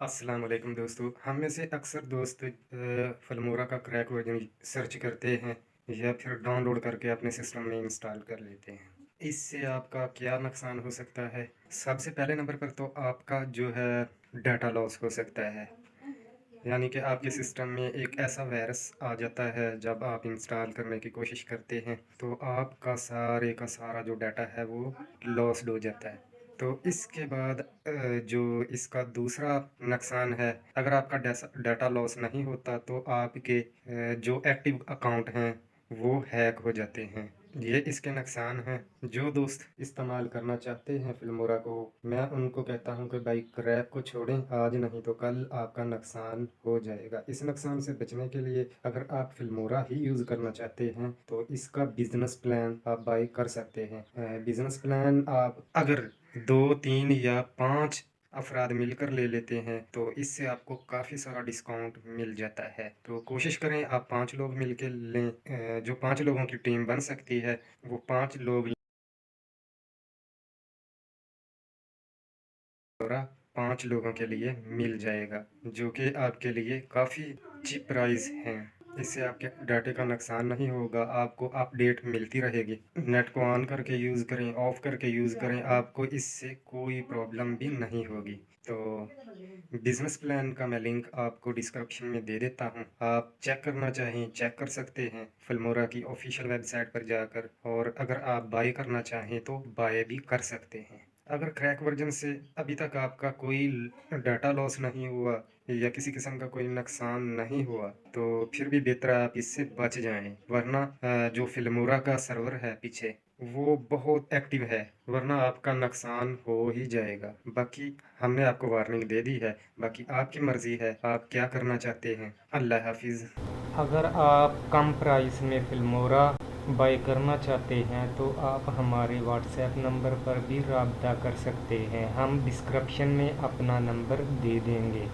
अस्सलाम वालेकुम दोस्तों। हम में से अक्सर दोस्त फ़िल्मोरा का क्रैक वर्ज़न सर्च करते हैं या फिर डाउनलोड करके अपने सिस्टम में इंस्टॉल कर लेते हैं। इससे आपका क्या नुकसान हो सकता है? सबसे पहले नंबर पर तो आपका जो है डाटा लॉस हो सकता है। यानी कि आपके सिस्टम में एक ऐसा वायरस आ जाता है जब आप इंस्टॉल करने की कोशिश करते हैं, तो आपका सारे का सारा जो डाटा है वो लॉस्ट हो जाता है। तो इसके बाद जो इसका दूसरा नुकसान है, अगर आपका डाटा लॉस नहीं होता तो आपके जो एक्टिव अकाउंट हैं वो हैक हो जाते हैं। ये इसके नुकसान हैं। जो दोस्त इस्तेमाल करना चाहते हैं फ़िल्मोरा को, मैं उनको कहता हूँ कि भाई क्रैक को छोड़ें, आज नहीं तो कल आपका नुकसान हो जाएगा। इस नुकसान से बचने के लिए अगर आप फ़िल्मोरा ही यूज़ करना चाहते हैं तो इसका बिज़नेस प्लान आप बाय कर सकते हैं। बिज़नेस प्लान आप अगर 2, 3 या 5 अफ़राद मिलकर ले लेते हैं तो इससे आपको काफ़ी सारा डिस्काउंट मिल जाता है। तो कोशिश करें आप 5 लोग मिल के लें। जो 5 लोगों की टीम बन सकती है वो 5 लोग पूरा 5 लोगों के लिए मिल जाएगा, जो कि आपके लिए काफ़ी चीप प्राइस हैं। इससे आपके डाटे का नुकसान नहीं होगा, आपको अपडेट मिलती रहेगी। नेट को ऑन करके यूज़ करें, ऑफ करके यूज़ करें, आपको इससे कोई प्रॉब्लम भी नहीं होगी। तो बिज़नेस प्लान का मैं लिंक आपको डिस्क्रिप्शन में दे देता हूँ। आप चेक करना चाहें चेक कर सकते हैं फ़िल्मोरा की ऑफ़िशियल वेबसाइट पर जाकर, और अगर आप बाय करना चाहें तो बाय भी कर सकते हैं। अगर क्रैक वर्जन से अभी तक आपका कोई डाटा लॉस नहीं हुआ या किसी किस्म का कोई नुकसान नहीं हुआ तो फिर भी बेहतर है आप इससे बच जाएं, वरना जो फिल्मोरा का सर्वर है पीछे वो बहुत एक्टिव है, वरना आपका नुकसान हो ही जाएगा। बाकी हमने आपको वार्निंग दे दी है, बाकी आपकी मर्ज़ी है आप क्या करना चाहते हैं। अल्लाह हाफिज़। अगर आप कम प्राइस में फिल्मोरा बाय करना चाहते हैं तो आप हमारे व्हाट्सएप नंबर पर भी रब्ता कर सकते हैं। हम डिस्क्रिप्शन में अपना नंबर दे देंगे।